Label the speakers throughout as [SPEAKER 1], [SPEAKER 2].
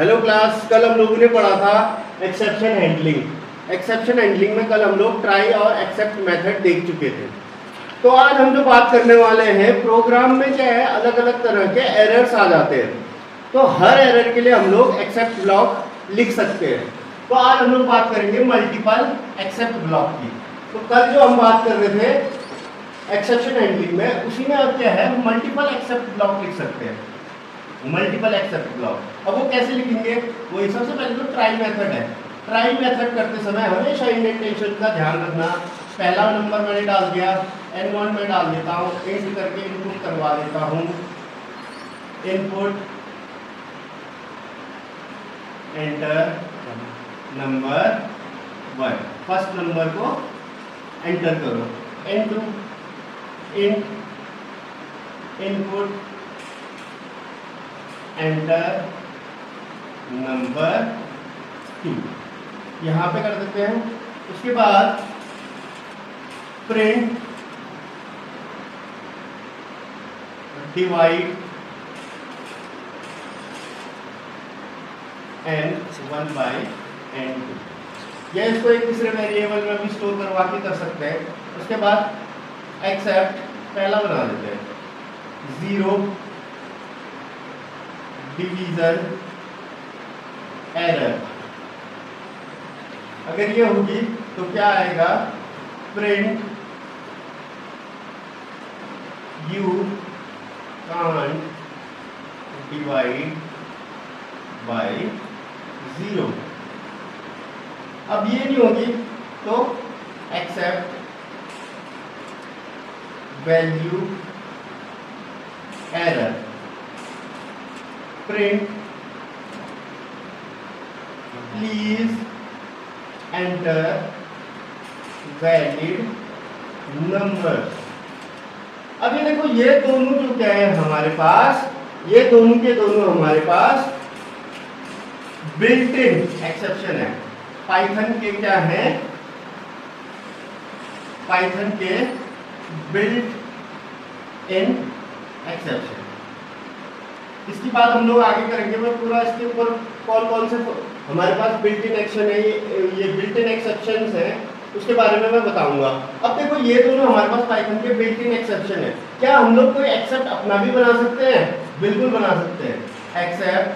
[SPEAKER 1] Hello class, कल हम लोगों ने पढ़ा था एक्सेप्शन हैंडलिंग। एक्सेप्शन हैंडलिंग में कल हम लोग ट्राई और एक्सेप्ट मेथड देख चुके थे। तो आज हम जो बात करने वाले हैं, प्रोग्राम में क्या है, अलग अलग तरह के एरर्स आ जाते हैं। तो हर एरर के लिए हम लोग एक्सेप्ट ब्लॉक लिख सकते हैं। तो आज हम लोग बात करेंगे मल्टीपल एक्सेप्ट ब्लॉक की। तो कल जो हम बात कर रहे थे एक्सेप्शन हैंडलिंग में, उसी में अब क्या है, मल्टीपल एक्सेप्ट ब्लॉक लिख सकते हैं। मल्टीपल एक्सेप्ट ब्लॉक अब वो कैसे लिखेंगे, वही सबसे पहले तो ट्राई मेथड है। ट्राई मेथड करते समय हमेशा इंडेंटेशन का ध्यान रखना। पहला नंबर मैंने डाल दिया, n1 में डाल देता हूँ, इंट करके इनपुट करवा देता हूँ। Input enter number 1, first number को एंटर करो। n2 int input enter number 2, यहाँ पे कर देते हैं। उसके बाद print divide n1 by n2, या इसको एक दूसरे वेरिएबल में भी स्टोर करवा के कर सकते हैं। उसके बाद एक्सेप्ट पहला बना देते हैं, 0 डिवीजन एरर। अगर ये होगी तो क्या आएगा, print you can't divide by 0। अब ये नहीं होगी तो except value error, print please enter valid number. अब ये देखो, ये दोनों जो क्या है हमारे पास, ये दोनों के दोनों हमारे पास बिल्ट इन एक्सेप्शन है। पाइथन के क्या है, पाइथन के बिल्ट इन एक्सेप्शन। इसकी बात हम लोग आगे करेंगे। मैं पूरा इसके ऊपर कौन से हमारे पास बिल्ट इन एक्शन है, ये बिल्ट इन एक्सेप्शंस हैं, उसके बारे में मैं बताऊंगा। अब देखो, ये दोनों हमारे पास पाइथन के बिल्ट इन एक्सेप्शन है। क्या हम लोग कोई एक्सेप्ट अपना भी बना सकते हैं? बिल्कुल बना सकते हैं। एक्सेप्ट,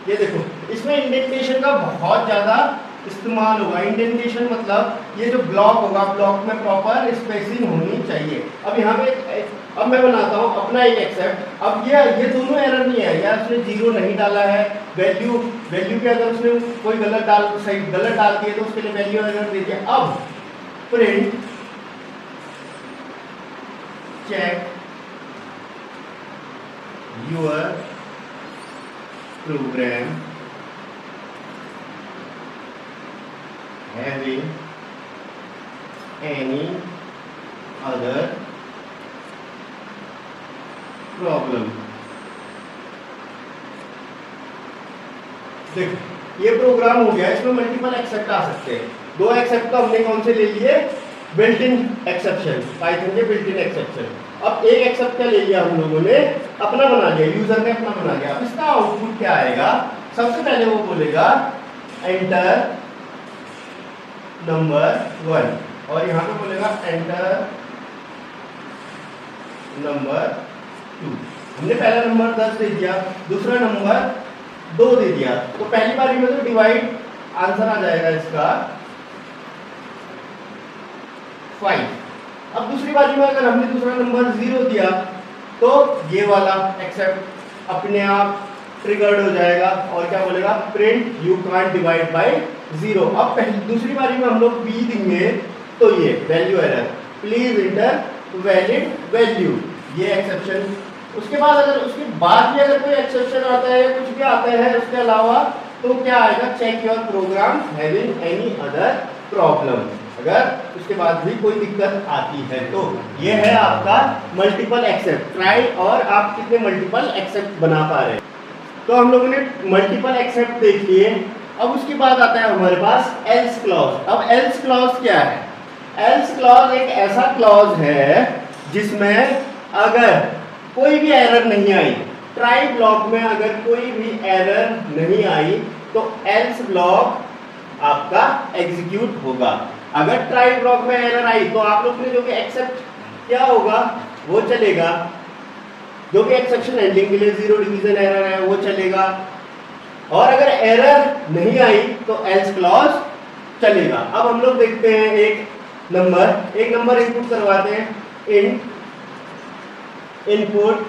[SPEAKER 1] ये देखो, इसमें इंडेंटेशन का बहुत ज्यादा इस्तेमाल होगा। इंडेंटेशन मतलब ये जो ब्लॉक होगा, ब्लॉक में प्रॉपर स्पेसिंग होनी चाहिए। अब यहाँ पे अब मैं बनाता हूँ अपना एक एक्सेप्ट। अब ये दोनों एरर नहीं है, या उसने 0 नहीं डाला है, वैल्यू के अगर उसने कोई गलत डाल दिया तो उसके लिए वैल्यू एरर दे दिया। अब print check your program having any other problem। देख, ये प्रोग्राम हो गया, इसमें मल्टीपल एक्सेप्ट आ सकते हैं। 2 एक्सेप्ट तो हमने कौन से ले लिए, बिल्ट इन एक्सेप्शन, पाइथन के बिल्ट इन एक्सेप्शन। अब एक एक्सेप्ट क्या ले लिया हम लोगों ने, अपना बना लिया, यूजर ने अपना बना लिया। अब इसका आउटपुट क्या आएगा, सबसे पहले वो बोलेगा एंटर नंबर 1, और यहाँ पे बोलेगा एंटर नंबर 2। हमने पहला नंबर 10 दे दिया, दूसरा नंबर 2 दे दिया। तो पहली बारी में तो डिवाइड आंसर आ जाएगा इसका 5। अब दूसरी बारी में अगर हमने दूसरा नंबर 0 दिया तो ये वाला एक्सेप्ट अपने आप ट्रिगर्ड हो जाएगा और क्या बोलेगा, print you can't divide by 0। अब दूसरी बारी में हम लोग बी देंगे तो ये value error, please enter valid value, ये एक्सेप्शन। उसके बाद अगर उसके बाद भी अगर कोई एक्सेप्शन आता है, कुछ भी आता है उसके अलावा, तो क्या आएगा, check your program having any other problem. अगर उसके बाद भी कोई दिक्कत आती है तो ये है आपका मल्टीपल एक्सेप्ट ट्राई, और आप कितने मल्टीपल एक्सेप्ट बना पा रहे हैं। तो हम लोगों ने मल्टीपल एक्सेप्ट देख लिए। अब उसके बाद आता है हमारे पास एल्स क्लॉज। अब एल्स क्लॉज क्या है, एल्स क्लॉज एक ऐसा क्लॉज है जिसमें अगर कोई भी एरर नहीं आई ट्राई ब्लॉक में अगर कोई भी एरर नहीं आई तो एल्स ब्लॉक आपका एग्जीक्यूट होगा। अगर ट्राई ब्लॉक में एरर आई तो आप लोग ने जो कि एक्सेप्ट क्या होगा वो चलेगा, जो भी एक्सेप्शन हैंडलिंग के लिए 0 डिवीजन एरर है वो चलेगा, और अगर एरर नहीं आई तो एल्स क्लॉज चलेगा। अब हम लोग देखते हैं एक नंबर इनपुट करवाते हैं, इनपुट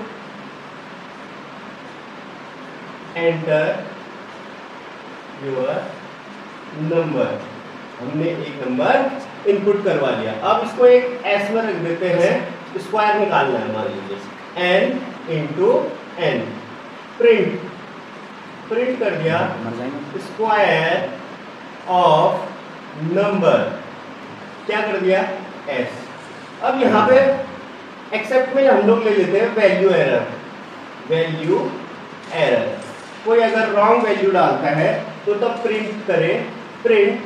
[SPEAKER 1] एंटर योर नंबर। हमने एक नंबर इनपुट करवा लिया। अब इसको एक एस में रख देते हैं, स्क्वायर निकालना है मान लीजिए n इंटू एन। प्रिंट कर दिया स्क्वायर ऑफ नंबर, क्या कर दिया s। अब यहाँ पे एक्सेप्ट में हम लोग ले लेते हैं वैल्यू एरर। कोई अगर रॉन्ग वैल्यू डालता है तो तब प्रिंट करें, print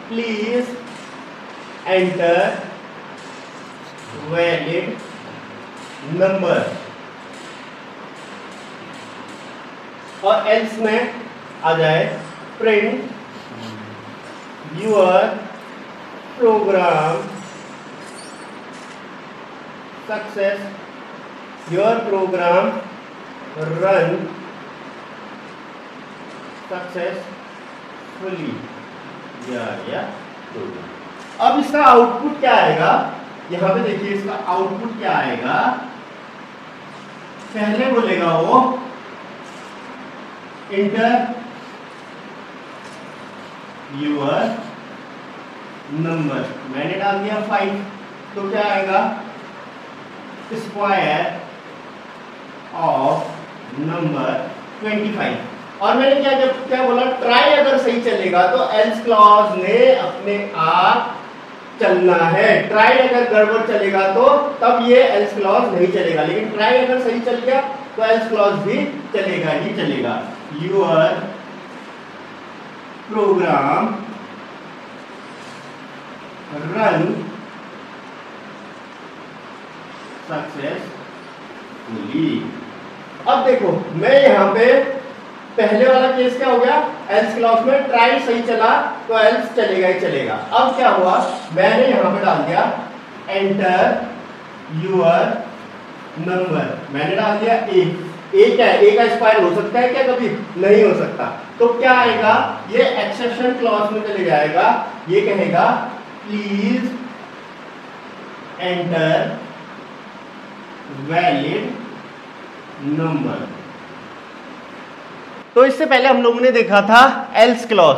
[SPEAKER 1] please enter valid number, और एल्स में आ जाए print your program success, your program run successfully. अब इसका आउटपुट क्या आएगा, यहां पे देखिए इसका आउटपुट क्या आएगा। पहले बोलेगा वो इंटर योर नंबर, मैंने डाल दिया 5, तो क्या आएगा स्क्वायर ऑफ नंबर 25। और मैंने क्या बोला, ट्राई अगर सही चलेगा तो एल्स क्लॉज ने अपने आप चलना है। ट्राई अगर गड़बड़ चलेगा तो तब ये एल्स क्लॉज नहीं चलेगा, लेकिन ट्राई अगर सही चल गया तो एल्स क्लॉज भी चलेगा ही चलेगा। Your program run successfully. अब देखो मैं यहाँ पे पहले वाला केस क्या हो गया, एल्स क्लॉज में ट्राई सही चला तो एल्स चलेगा ही चलेगा। अब क्या हुआ, मैंने यहाँ पे डाल दिया एंटर योर नंबर, मैंने डाल दिया ए क्या है, ए का स्क्वायर हो सकता है क्या, कभी नहीं हो सकता। तो क्या आएगा, ये एक्सेप्शन क्लॉज में चले जाएगा, ये कहेगा प्लीज एंटर वैलिड नंबर। तो इससे पहले हम लोगों ने देखा था एल्स क्लॉज।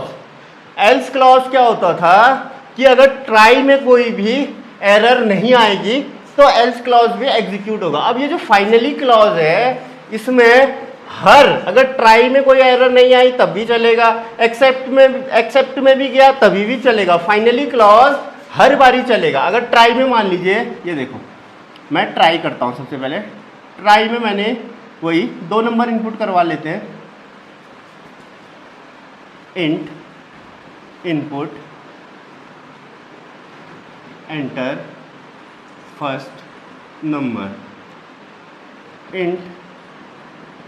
[SPEAKER 1] एल्स क्लॉज क्या होता था कि अगर ट्राई में कोई भी एरर नहीं आएगी तो एल्स क्लॉज भी एग्जीक्यूट होगा। अब ये जो फाइनली क्लॉज है इसमें अगर ट्राई में कोई एरर नहीं आई तब भी चलेगा, एक्सेप्ट में भी गया तभी भी चलेगा, फाइनली क्लॉज हर बारी चलेगा। अगर ट्राई में मान लीजिए, ये देखो मैं ट्राई करता हूँ, सबसे पहले ट्राई में मैंने वही 2 नंबर इनपुट करवा लेते हैं, int input enter first number, int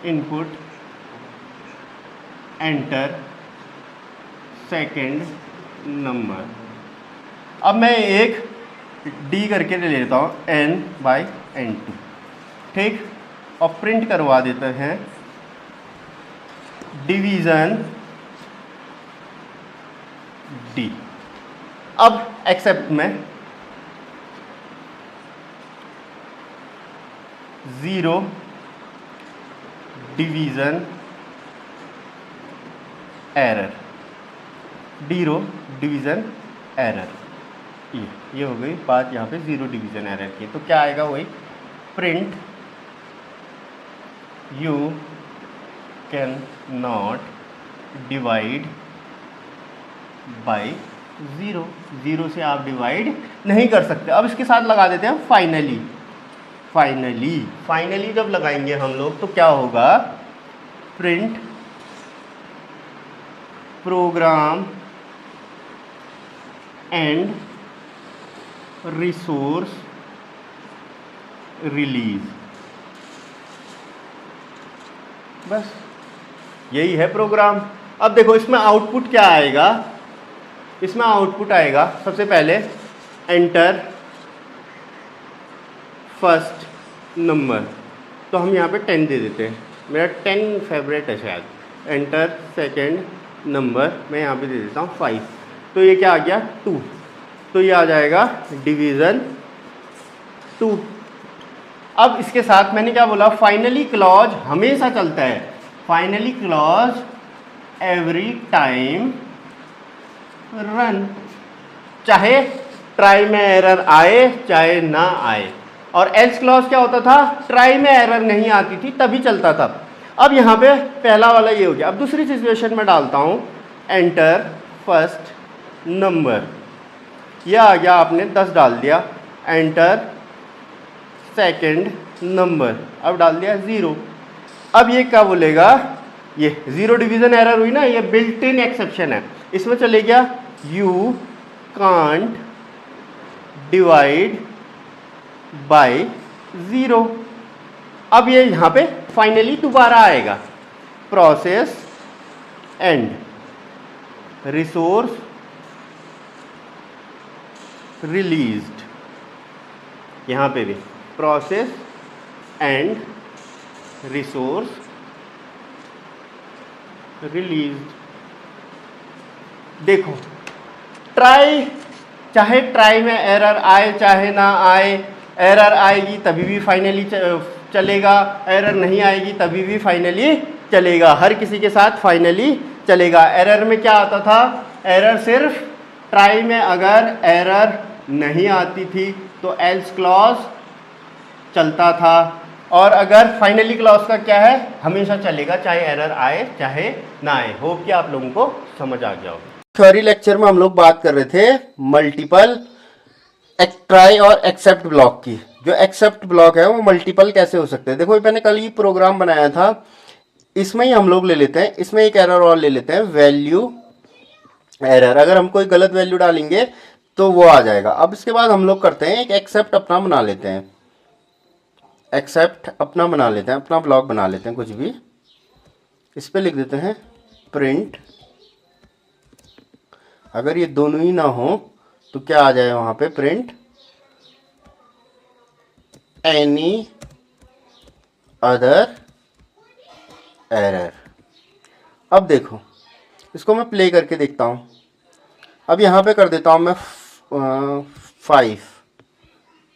[SPEAKER 1] input enter second number. अब मैं एक डी करके ले लेता हूँ n/n2, ठीक, और प्रिंट करवा देते हैं डिवीजन डी। अब एक्सेप्ट में 0 डिवीजन एरर, 0 डिवीजन एरर, ये हो गई बात। यहाँ पे 0 डिवीजन एरर की, तो क्या आएगा वही print you can not divide by 0, 0 से आप डिवाइड नहीं कर सकते। अब इसके साथ लगा देते हैं फाइनली जब लगाएंगे हम लोग तो क्या होगा, print program end resource release. बस यही है प्रोग्राम। अब देखो इसमें आउटपुट क्या आएगा, इसमें आउटपुट आएगा सबसे पहले एंटर फर्स्ट नंबर, तो हम यहाँ पे 10 दे देते हैं, मेरा 10 फेवरेट है शायद। एंटर सेकेंड नंबर, मैं यहाँ पे दे देता हूँ 5, तो ये क्या आ गया 2, तो ये आ जाएगा डिवीज़न 2। अब इसके साथ मैंने क्या बोला, फाइनली क्लॉज हमेशा चलता है, finally clause every time run, चाहे ट्राई में एरर आए चाहे ना आए। और एल्स क्लॉज क्या होता था, ट्राई में एरर नहीं आती थी तभी चलता था। अब यहाँ पे पहला वाला ये हो गया। अब दूसरी सिचुएशन में डालता हूँ एंटर फर्स्ट नंबर, यह आ गया, आपने 10 डाल दिया। एंटर सेकंड नंबर, अब डाल दिया 0। अब ये क्या बोलेगा, ये 0 डिवीज़न एरर हुई ना, ये बिल्ट इन एक्सेप्शन है, इसमें चले गया यू कांट डिवाइड बाय 0। अब ये यहाँ पे फाइनली दोबारा आएगा, प्रोसेस एंड रिसोर्स रिलीज्ड, यहाँ पे भी प्रोसेस एंड रिसोर्स रिलीज्ड। देखो ट्राई, चाहे ट्राई में एरर आए चाहे ना आए, एरर आएगी तभी भी फाइनली चलेगा, एरर नहीं आएगी तभी भी फाइनली चलेगा, हर किसी के साथ फाइनली चलेगा। एरर में क्या आता था, एरर सिर्फ ट्राई में अगर एरर नहीं आती थी तो एल्स क्लॉज चलता था, और अगर फाइनली क्लॉज का क्या है, हमेशा चलेगा चाहे एरर आए चाहे ना आए। होप कि आप लोगों को समझ आ गया होगा। थ्योरी लेक्चर में हम लोग बात कर रहे थे मल्टीपल ट्राई और एक्सेप्ट ब्लॉक की। जो एक्सेप्ट ब्लॉक है वो मल्टीपल कैसे हो सकते हैं। देखो मैंने कल ही प्रोग्राम बनाया था, इसमें ही हम लोग ले लेते हैं, इसमें एक एरर और ले लेते हैं, वैल्यू एरर। अगर हम कोई गलत वैल्यू डालेंगे तो वो आ जाएगा। अब इसके बाद हम लोग करते हैं एक एक्सेप्ट अपना बना लेते हैं, एक्सेप्ट अपना बना लेते हैं, अपना ब्लॉक बना लेते हैं कुछ भी। इस पे लिख देते हैं प्रिंट, अगर ये दोनों ही ना हो तो क्या आ जाए वहां पे, प्रिंट एनी अदर एरर। अब देखो इसको मैं प्ले करके देखता हूं। अब यहां पे कर देता हूं मैं 5,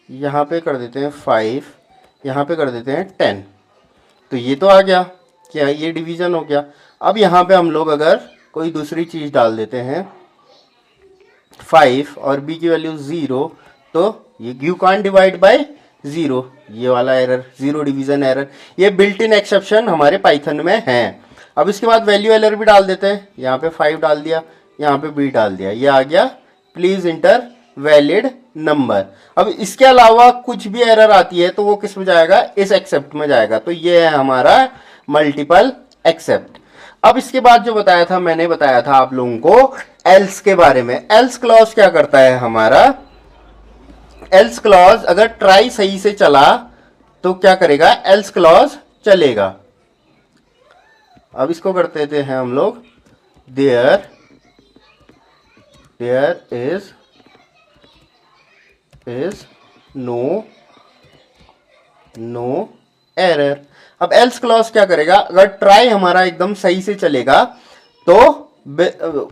[SPEAKER 1] यहां पे कर देते हैं 5, यहां पे कर देते हैं 10, तो ये तो आ गया, क्या ये डिवीजन हो गया। अब यहां पे हम लोग अगर कोई दूसरी चीज डाल देते हैं 5 और b की वैल्यू 0, तो ये यू कांट डिवाइड बाय 0, ये वाला एरर 0 डिवीजन एरर, ये बिल्ट इन एक्सेप्शन हमारे पाइथन में है। अब इसके बाद वैल्यू एरर भी डाल देते हैं, यहाँ पे 5 डाल दिया, यहाँ पे b डाल दिया, ये आ गया प्लीज इंटर वैलिड नंबर। अब इसके अलावा कुछ भी एरर आती है तो वो किस में जाएगा, इस एक्सेप्ट में जाएगा। तो ये है हमारा मल्टीपल एक्सेप्ट। अब इसके बाद जो बताया था, मैंने बताया था आप लोगों को एल्स के बारे में। एल्स क्लॉज क्या करता है हमारा, एल्स क्लॉज अगर ट्राई सही से चला तो क्या करेगा, एल्स क्लॉज चलेगा। अब इसको करते थे हम लोग देयर इज नो एरर। अब एल्स क्लॉज क्या करेगा, अगर ट्राई हमारा एकदम सही से चलेगा तो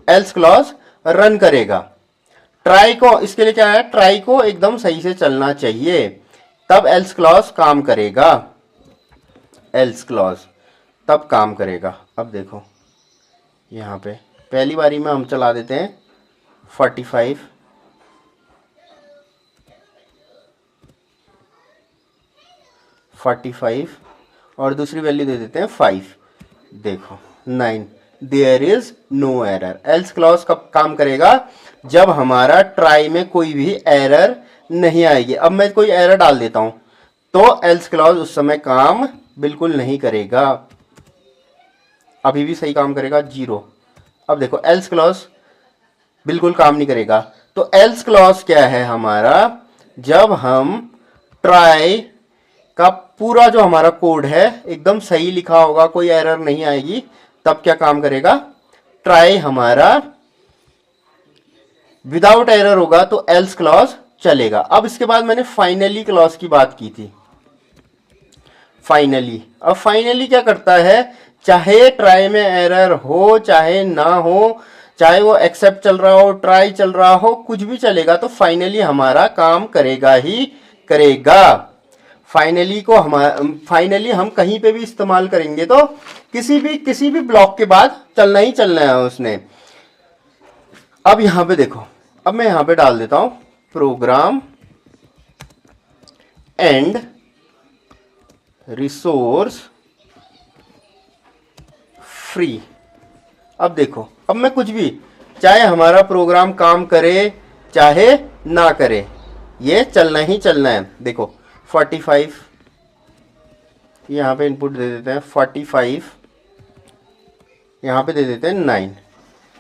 [SPEAKER 1] एल्स क्लॉज रन करेगा। ट्राई को, इसके लिए क्या है, ट्राई को एकदम सही से चलना चाहिए, तब एल्स क्लॉज काम करेगा, एल्स क्लॉज तब काम करेगा। अब देखो यहाँ पे पहली बारी में हम चला देते हैं 45, और दूसरी वैल्यू दे देते हैं 5, देखो 9, there is no error. Else clause कब काम करेगा, जब हमारा ट्राई में कोई भी एरर नहीं आएगी। अब मैं कोई एरर डाल देता हूं तो एल्स क्लॉज उस समय काम बिल्कुल नहीं करेगा, अभी भी सही काम करेगा 0। अब देखो एल्स क्लॉज बिल्कुल काम नहीं करेगा। तो एल्स क्लॉज क्या है हमारा, जब हम ट्राई का पूरा जो हमारा कोड है एकदम सही लिखा होगा, कोई एरर नहीं आएगी, तब क्या काम करेगा, ट्राई हमारा विदाउट एरर होगा तो एल्स क्लॉज चलेगा। अब इसके बाद मैंने फाइनली क्लॉज की बात की थी। फाइनली, अब फाइनली क्या करता है, चाहे ट्राई में एरर हो चाहे ना हो, चाहे वो एक्सेप्ट चल रहा हो, ट्राई चल रहा हो, कुछ भी चलेगा, तो फाइनली हमारा काम करेगा ही करेगा। फाइनली हम कहीं पे भी इस्तेमाल करेंगे तो किसी भी ब्लॉक के बाद चलना ही चलना है उसने। अब यहां पे देखो, अब मैं यहां पे डाल देता हूं प्रोग्राम एंड रिसोर्स फ्री। अब देखो, अब मैं कुछ भी, चाहे हमारा प्रोग्राम काम करे चाहे ना करे, ये चलना ही चलना है। देखो 45 यहां पे इनपुट दे देते हैं, 45 यहां पे दे देते हैं 9।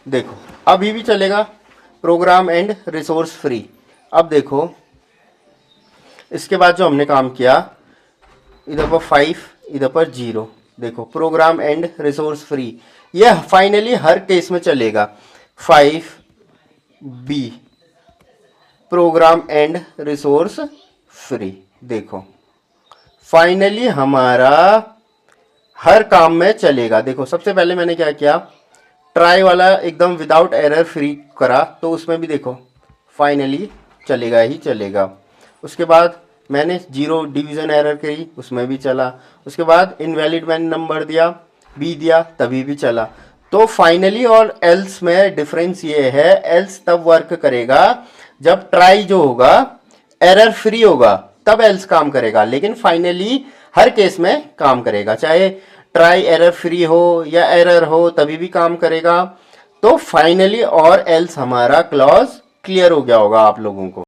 [SPEAKER 1] देखो अभी भी चलेगा, प्रोग्राम एंड रिसोर्स फ्री। अब देखो इसके बाद जो हमने काम किया, इधर पर 5 इधर पर 0, देखो प्रोग्राम एंड रिसोर्स फ्री, ये फाइनली हर केस में चलेगा। 5B program end resource free, देखो फाइनली हमारा हर काम में चलेगा। देखो सबसे पहले मैंने क्या किया, ट्राई वाला एकदम विदाउट एरर फ्री करा, तो उसमें भी देखो फाइनली चलेगा ही चलेगा। उसके बाद मैंने 0 डिवीजन एरर करी, उसमें भी चला। उसके बाद इनवैलिड मैंने नंबर दिया, बी दिया, तभी भी चला। तो फाइनली और एल्स में डिफरेंस ये है, एल्स तब वर्क करेगा जब ट्राई जो होगा एरर फ्री होगा, तब एल्स काम करेगा, लेकिन फाइनली हर केस में काम करेगा, चाहे ट्राई एरर फ्री हो या एरर हो तभी भी काम करेगा। तो फाइनली और एल्स हमारा क्लॉज क्लियर हो गया होगा आप लोगों को।